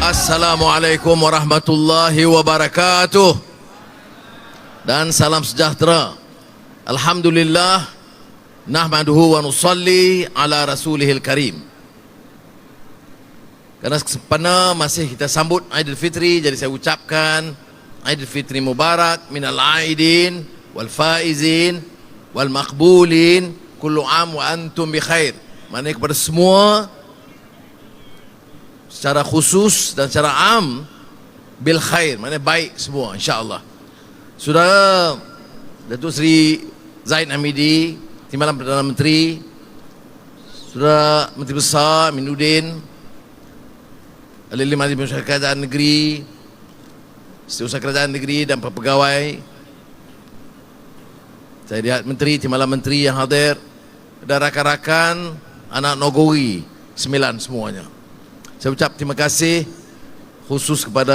Assalamualaikum warahmatullahi wabarakatuh. Dan salam sejahtera. Alhamdulillah, nahmaduhu wa nusalli ala rasulihil karim. Kerana sempena masih kita sambut Aidilfitri, jadi saya ucapkan Aidilfitri Mubarak minal aidin wal faizin wal maqbulin kullu am wa antum bi khair. Maknanya kepada semua secara khusus dan secara am bil khair, maknanya baik semua insya-Allah. Saudara Datuk Seri Zahid Hamidi, Timbalan Perdana Menteri, Saudara Menteri Besar Aminuddin, Ahli Majlis Kerajaan Negeri, Setiausaha Kerajaan Negeri dan pegawai, saya lihat Menteri, Timbalan Menteri yang hadir, dan rakan-rakan anak Nogori 9 semuanya. Saya ucap terima kasih khusus kepada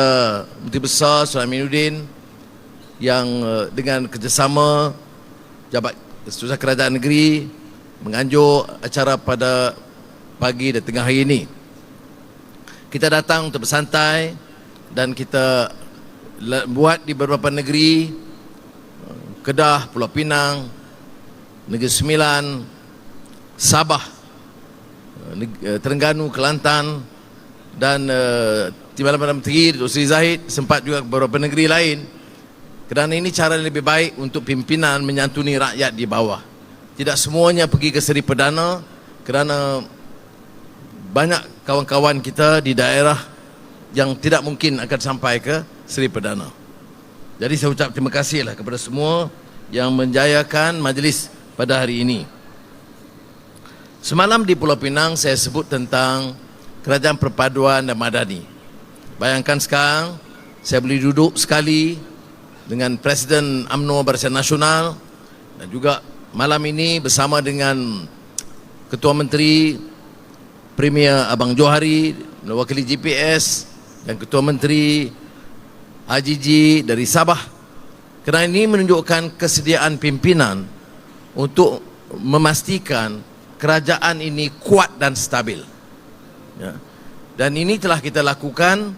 Menteri Besar Saudara Aminuddin yang dengan kerjasama Jabat Setiausaha Kerajaan Negeri menganjur acara pada pagi dan tengah hari ini. Kita datang untuk bersantai dan kita buat di beberapa negeri, Kedah, Pulau Pinang, Negeri Sembilan, Sabah, Terengganu, Kelantan, dan Timbalan Perdana Menteri Datuk Seri Zahid sempat juga ke beberapa negeri lain. Kerana ini cara yang lebih baik untuk pimpinan menyantuni rakyat di bawah. Tidak semuanya pergi ke Seri Perdana kerana banyak kawan-kawan kita di daerah yang tidak mungkin akan sampai ke Seri Perdana. Jadi saya ucap terima kasihlah kepada semua yang menjayakan majlis pada hari ini. Semalam di Pulau Pinang saya sebut tentang Kerajaan Perpaduan dan Madani. Bayangkan sekarang saya boleh duduk sekali dengan Presiden UMNO Barisan Nasional dan juga malam ini bersama dengan Ketua Menteri Premier Abang Johari, mewakili GPS, dan Ketua Menteri Haji G dari Sabah. Kerana ini menunjukkan kesediaan pimpinan untuk memastikan kerajaan ini kuat dan stabil. Ya. Dan ini telah kita lakukan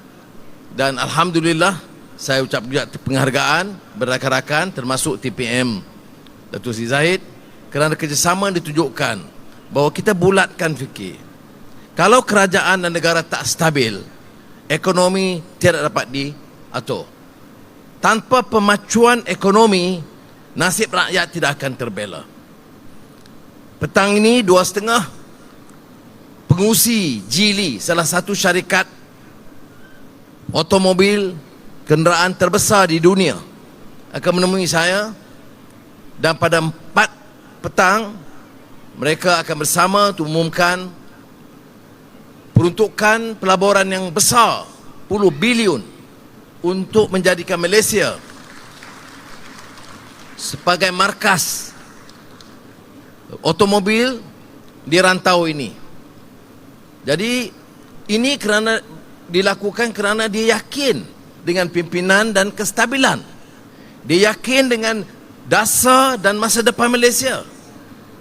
dan Alhamdulillah saya ucap juga penghargaan berakan-rakan termasuk TPM Datuk Seri Zahid kerana kerjasama ditunjukkan bahawa kita bulatkan fikir. Kalau kerajaan dan negara tak stabil, ekonomi tidak dapat diatur. Tanpa pemacuan ekonomi, nasib rakyat tidak akan terbela. Petang ini 2.30 pengurusi Geely, salah satu syarikat otomobil kenderaan terbesar di dunia, akan menemui saya dan pada 4 petang mereka akan bersama untuk umumkan peruntukan pelaburan yang besar puluh bilion untuk menjadikan Malaysia sebagai markas otomobil di rantau ini. Jadi ini kerana dilakukan kerana dia yakin dengan pimpinan dan kestabilan. Dia yakin dengan dasar dan masa depan Malaysia.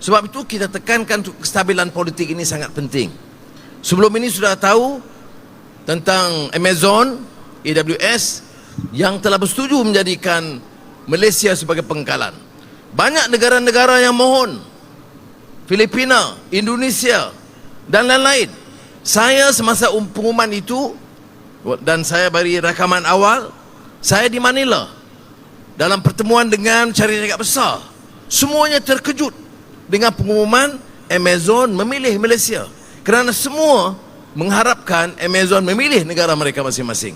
Sebab itu kita tekankan kestabilan politik ini sangat penting. Sebelum ini sudah tahu tentang Amazon, AWS yang telah bersetuju menjadikan Malaysia sebagai pengkalan. Banyak negara-negara yang mohon, Filipina, Indonesia dan lain-lain. Saya semasa pengumuman itu dan saya beri rakaman awal, saya di Manila dalam pertemuan dengan syarikat besar. Semuanya terkejut dengan pengumuman Amazon memilih Malaysia kerana semua mengharapkan Amazon memilih negara mereka masing-masing.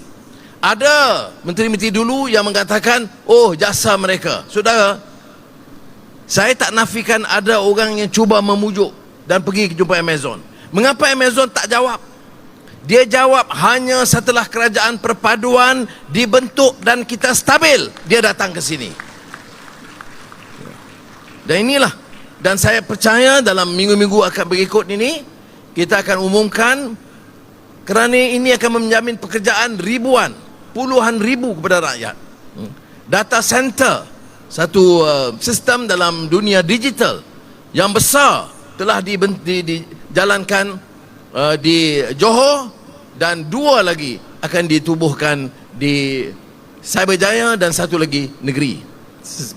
Ada menteri-menteri dulu yang mengatakan, oh jasa mereka. Saudara, saya tak nafikan ada orang yang cuba memujuk dan pergi jumpa Amazon. Mengapa Amazon tak jawab? Dia jawab hanya setelah Kerajaan Perpaduan dibentuk dan kita stabil, dia datang ke sini. Dan inilah, dan saya percaya dalam minggu-minggu akan berikut ini kita akan umumkan kerana ini akan menjamin pekerjaan ribuan, puluhan ribu kepada rakyat. Data center, satu sistem dalam dunia digital yang besar telah dijalankan di Johor dan 2 lagi akan ditubuhkan di Cyberjaya dan satu lagi negeri,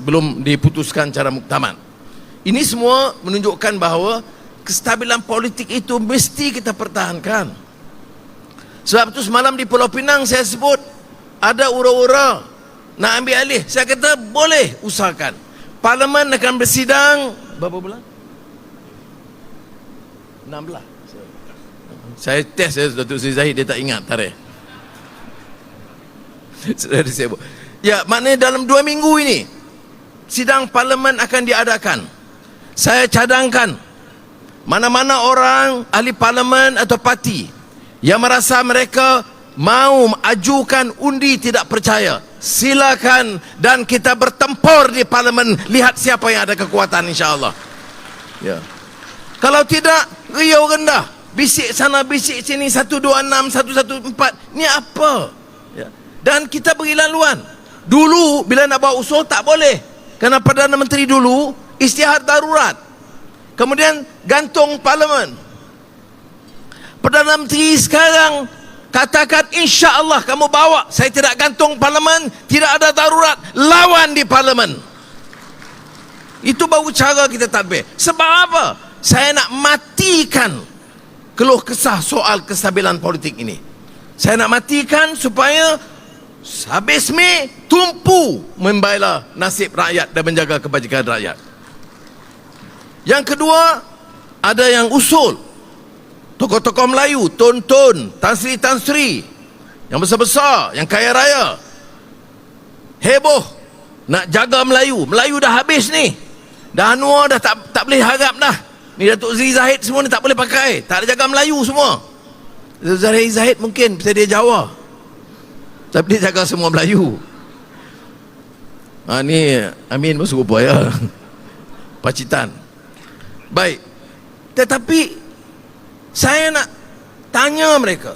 belum diputuskan cara muktamad. Ini semua menunjukkan bahawa kestabilan politik itu mesti kita pertahankan. Sebab itu semalam di Pulau Pinang saya sebut ada ura-ura nak ambil alih. Saya kata boleh usahakan. Parlimen akan bersidang berapa bulan? 16. Saya test Datuk Seri Zahid, dia tak ingat tarikh. Sudah disebut. Ya, maknanya dalam 2 minggu ini sidang parlimen akan diadakan. Saya cadangkan mana-mana orang ahli parlimen atau parti yang merasa mereka mau ajukan undi tidak percaya, silakan, dan kita bertempur di parlimen, lihat siapa yang ada kekuatan, insya-Allah. Ya. Kalau tidak, riau rendah, bisik sana bisik sini, 126 114, ni apa? Ya. Dan kita beri laluan. Dulu bila nak bawa usul tak boleh, kerana Perdana Menteri dulu isytihad darurat, kemudian gantung parlimen. Perdana Menteri sekarang katakan insya-Allah kamu bawa, saya tidak gantung parlimen, tidak ada darurat, lawan di parlimen. Itu baru cara kita tadbir. Sebab apa? Saya nak matikan keluh kesah soal kestabilan politik ini. Saya nak matikan supaya habis Mei tumpu membela nasib rakyat dan menjaga kebajikan rakyat. Yang kedua, ada yang usul tokoh-tokoh Melayu, Tun Tun, Tan Sri yang besar-besar, yang kaya raya, heboh nak jaga Melayu. Melayu dah habis ni, dah Anwar dah tak boleh harap dah. Ni Datuk Seri Zahid semua ni tak boleh pakai, tak ada jaga Melayu semua. Datuk Seri Zahid mungkin pasal dia Jawa, tapi dia jaga semua Melayu. Ni Amin masuk rupa ya. Pacitan. Baik. Tetapi saya nak tanya mereka,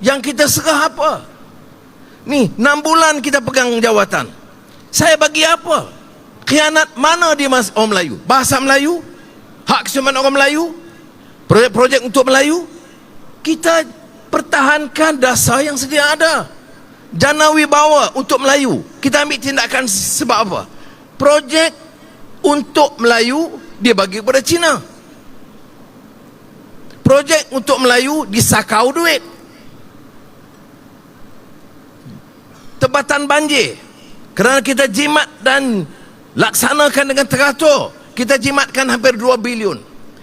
yang kita serah apa? Ni 6 bulan kita pegang jawatan, saya bagi apa? Khianat mana di orang Melayu? Bahasa Melayu, hak keseimbangan orang Melayu, projek-projek untuk Melayu. Kita pertahankan dasar yang sedia ada. Jana wibawa untuk Melayu, kita ambil tindakan. Sebab apa? Projek untuk Melayu dia bagi kepada Cina. Projek untuk Melayu disakau duit. Tebatan banjir, kerana kita jimat dan laksanakan dengan teratur, kita jimatkan hampir 2 bilion.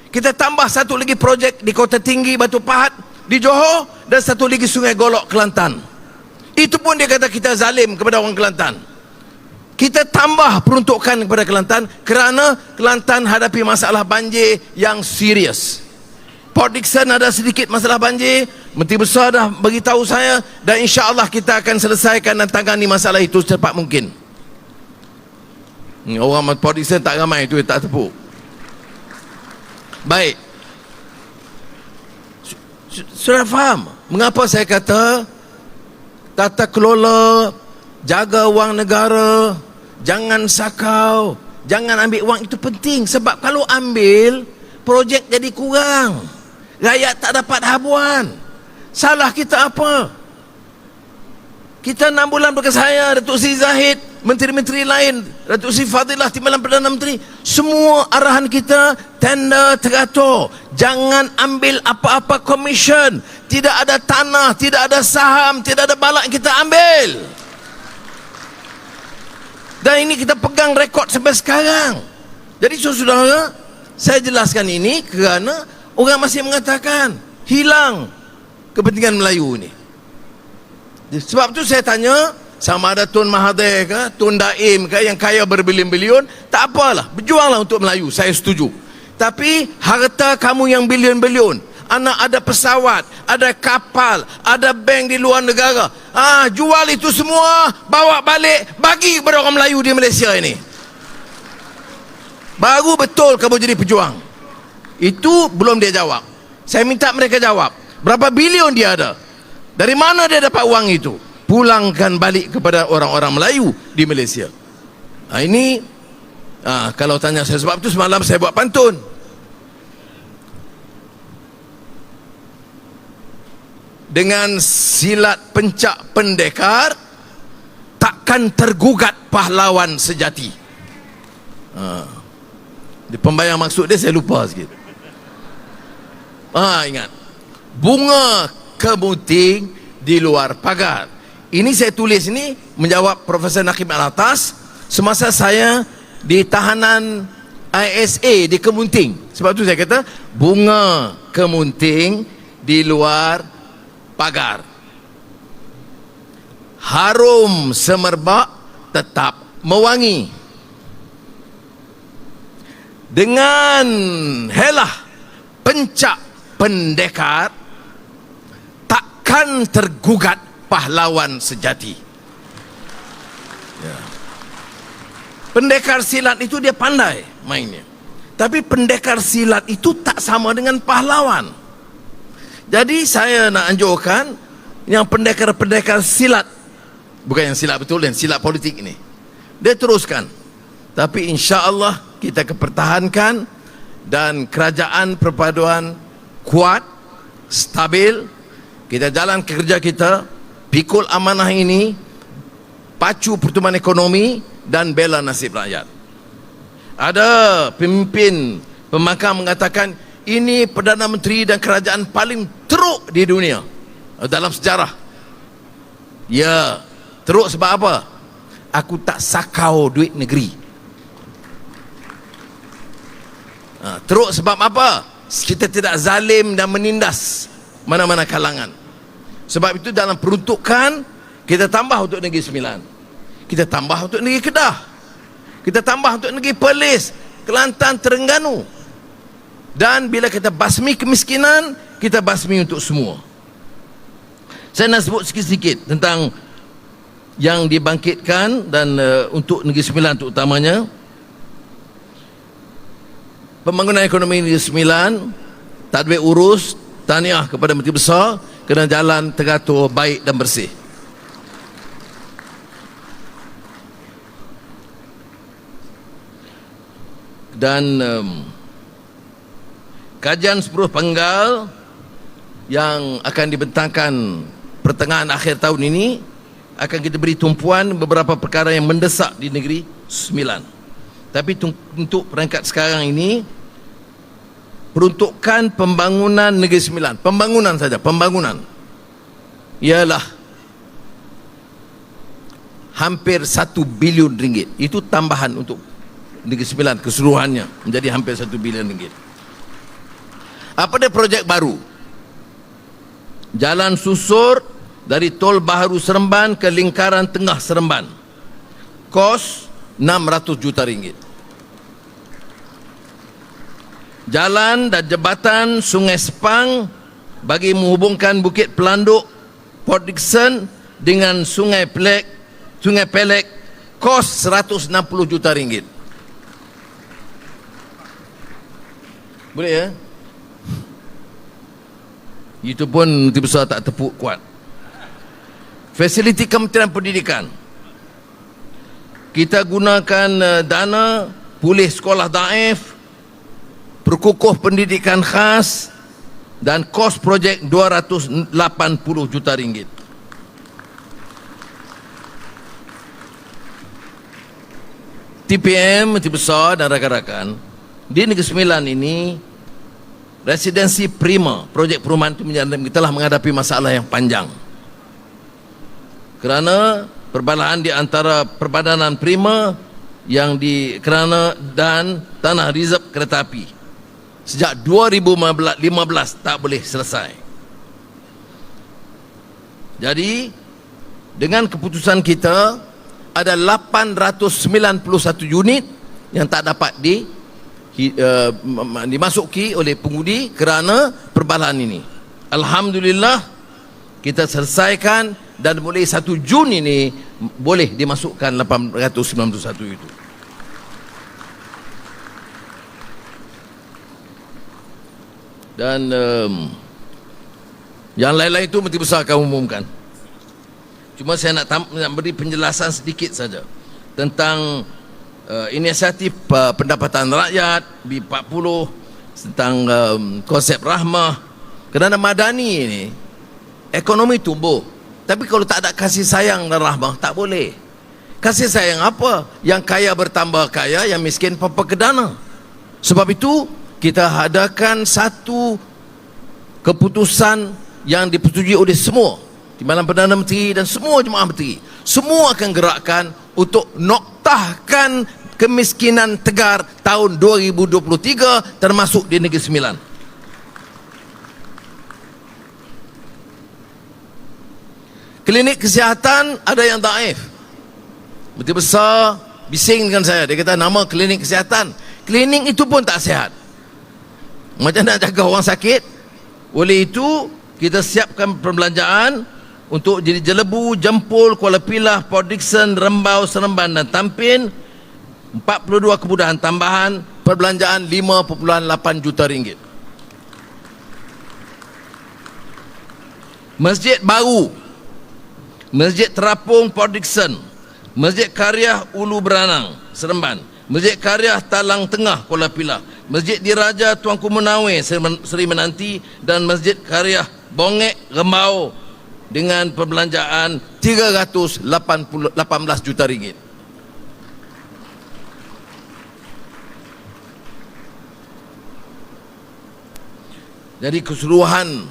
Kita tambah satu lagi projek di Kota Tinggi Batu Pahat di Johor, dan satu lagi Sungai Golok Kelantan. Itu pun dia kata kita zalim kepada orang Kelantan. Kita tambah peruntukan kepada Kelantan kerana Kelantan hadapi masalah banjir yang serius. Port Dickson ada sedikit masalah banjir, Menteri Besar dah beritahu saya, dan insya-Allah kita akan selesaikan dan tangani masalah itu secepat mungkin. Orang Port Dickson tak ramai tu, tak tepuk. Baik. Sudah faham mengapa saya kata tata kelola, jaga wang negara, jangan sakau, jangan ambil wang, itu penting. Sebab kalau ambil, projek jadi kurang, rakyat tak dapat habuan. Salah kita apa? Kita 6 bulan bekas saya, Datuk Seri Zahid, menteri-menteri lain, Datuk Seri Fadilah Timbalan Perdana Menteri, semua arahan kita tender teratur. Jangan ambil apa-apa komisen, tidak ada tanah, tidak ada saham, tidak ada balak kita ambil. Dan ini kita pegang rekod sampai sekarang. Jadi saudara, saya jelaskan ini kerana orang masih mengatakan hilang kepentingan Melayu ini. Sebab tu saya tanya, sama ada Tun Mahathir ke, Tun Daim ke, yang kaya berbilion-bilion, tak apalah, berjuanglah untuk Melayu, saya setuju. Tapi harta kamu yang bilion-bilion, anak ada pesawat, ada kapal, ada bank di luar negara, jual itu semua, bawa balik, bagi kepada orang Melayu di Malaysia ini. Baru betul kamu jadi pejuang. Itu belum dia jawab. Saya minta mereka jawab, berapa bilion dia ada, dari mana dia dapat wang itu, pulangkan balik kepada orang-orang Melayu di Malaysia. Ini kalau tanya saya, sebab itu semalam saya buat pantun. dengan silat pencak pendekar, takkan tergugat pahlawan sejati. Di pembayang maksud dia saya lupa sikit. Ingat, bunga kemuting di luar pagar. Ini saya tulis ini menjawab Profesor Naqib Alatas semasa saya di tahanan ISA di Kemunting. Sebab tu saya kata bunga kemunting di luar pagar, harum semerbak tetap mewangi. Dengan helah pencak pendekar, takkan tergugat pahlawan sejati. Ya. Pendekar silat itu dia pandai mainnya, tapi pendekar silat itu tak sama dengan pahlawan. Jadi saya nak anjurkan yang pendekar-pendekar silat, bukan yang silat betul, yang silat politik ini, dia teruskan. Tapi insya-Allah kita kepertahankan dan kerajaan perpaduan kuat, stabil. Kita jalan kerja kita, pikul amanah ini, pacu pertumbuhan ekonomi dan bela nasib rakyat. Ada pemimpin pembangkang mengatakan ini Perdana Menteri dan kerajaan paling teruk di dunia dalam sejarah. Ya, teruk sebab apa? Aku tak sakau duit negeri. Teruk sebab apa? Kita tidak zalim dan menindas mana-mana kalangan. Sebab itu dalam peruntukan kita tambah untuk Negeri Sembilan, kita tambah untuk Negeri Kedah, kita tambah untuk Negeri Perlis, Kelantan, Terengganu. Dan bila kita basmi kemiskinan, kita basmi untuk semua. Saya nak sebut sikit-sikit tentang yang dibangkitkan dan untuk Negeri Sembilan terutamanya. Pembangunan ekonomi Negeri Sembilan, tadbir urus, tahniah kepada Menteri Besar kerana jalan teratur, baik dan bersih. Dan kajian 10 penggal yang akan dibentangkan pertengahan akhir tahun ini akan kita beri tumpuan beberapa perkara yang mendesak di Negeri Sembilan. Tapi untuk perangkat sekarang ini, peruntukan pembangunan Negeri Sembilan, pembangunan saja, pembangunan, ialah hampir 1 bilion ringgit. Itu tambahan untuk Negeri Sembilan keseluruhannya menjadi hampir 1 bilion ringgit. Apa dia projek baru? Jalan susur dari Tol Baharu Seremban ke lingkaran tengah Seremban, kos 600 juta ringgit. Jalan dan jambatan Sungai Sepang bagi menghubungkan Bukit Pelanduk, Port Dickson dengan Sungai Pelek, kos 160 juta ringgit. Boleh ya? Itu pun Menteri Besar tak tepuk kuat. Fasiliti Kementerian Pendidikan, kita gunakan dana pulih sekolah daif, perkukuh pendidikan khas, dan kos projek 280 juta ringgit. TPM, Menteri Besar dan rakan-rakan, di Negeri Sembilan ini residensi prima, projek perumahan itu telah menghadapi masalah yang panjang kerana perbalahan di antara perbadanan prima yang kerana dan tanah reserve kereta api sejak 2015 tak boleh selesai. Jadi dengan keputusan kita ada 891 unit yang tak dapat dimasuki oleh pengundi kerana perbalahan ini. Alhamdulillah kita selesaikan dan mulai 1 Jun ini boleh dimasukkan 891 itu. Dan yang lain-lain itu Menteri Besar akan umumkan. Cuma saya nak beri penjelasan sedikit saja tentang inisiatif pendapatan rakyat B40, tentang konsep rahmah. Kerana Madani ini ekonomi tumbuh. Tapi kalau tak ada kasih sayang dan rahmah, tak boleh. Kasih sayang apa? Yang kaya bertambah kaya, yang miskin pepegedana. Sebab itu kita adakan satu keputusan yang dipersetujui oleh semua, Timbalan Perdana Menteri dan semua jemaah menteri. Semua akan gerakkan untuk noktahkan kemiskinan tegar tahun 2023, termasuk di Negeri Sembilan. Klinik kesihatan ada yang daif. Menteri Besar bising dengan saya, dia kata nama klinik kesihatan, klinik itu pun tak sihat. Macam nak jaga orang sakit? Oleh itu kita siapkan perbelanjaan untuk jadi Jelebu, Jempol, Kuala Pilah, Port Dickson, Rembau, Seremban dan Tampin. 42 kemudahan tambahan, perbelanjaan 5.8 juta ringgit. Masjid baru, Masjid Terapung Port Dickson, Masjid Karyah Ulu Beranang Seremban, Masjid Karyah Talang Tengah Kuala Pilah, Masjid Diraja Tuanku Menawai Seri Menanti dan Masjid Karyah Bongek Rembau dengan perbelanjaan 318 juta ringgit. Jadi keseluruhan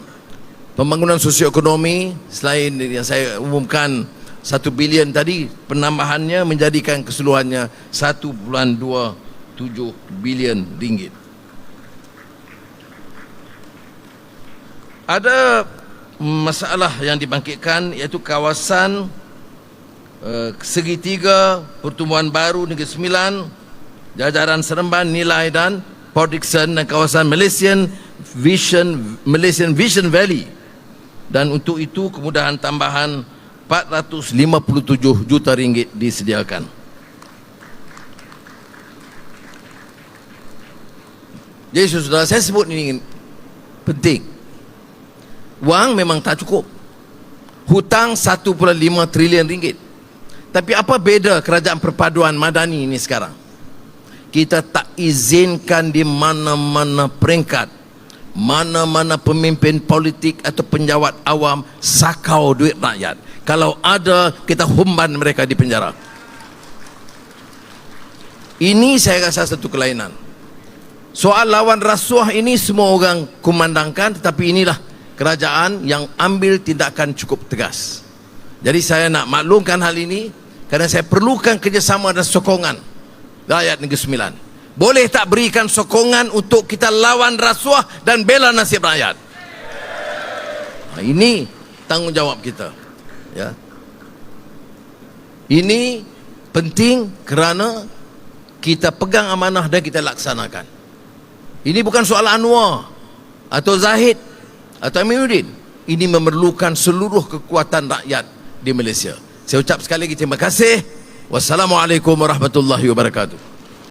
pembangunan sosioekonomi, selain yang saya umumkan 1 bilion tadi, penambahannya menjadikan keseluruhannya 1.27 bilion ringgit. Ada masalah yang dibangkitkan, iaitu kawasan segitiga pertumbuhan baru Negeri Sembilan, jajaran Seremban, Nilai dan Port Dickson, dan kawasan Malaysian Vision Valley. Dan untuk itu kemudahan tambahan 457 juta ringgit disediakan. Jadi saudara, saya sebut ini penting. Wang memang tak cukup. Hutang 1.5 trilion ringgit. Tapi apa beza kerajaan perpaduan Madani ini sekarang? Kita tak izinkan di mana-mana peringkat, mana-mana pemimpin politik atau penjawat awam sakau duit rakyat. Kalau ada, kita humban mereka di penjara. Ini saya rasa satu kelainan. Soal lawan rasuah ini semua orang kumandangkan, tetapi inilah kerajaan yang ambil tindakan cukup tegas. Jadi saya nak maklumkan hal ini kerana saya perlukan kerjasama dan sokongan rakyat Negeri Sembilan. Boleh tak berikan sokongan untuk kita lawan rasuah dan bela nasib rakyat? Ini tanggungjawab kita. Ya. Ini penting kerana kita pegang amanah dan kita laksanakan. Ini bukan soal Anwar atau Zahid atau Aminuddin. Ini memerlukan seluruh kekuatan rakyat di Malaysia. Saya ucap sekali lagi terima kasih. Wassalamualaikum warahmatullahi wabarakatuh.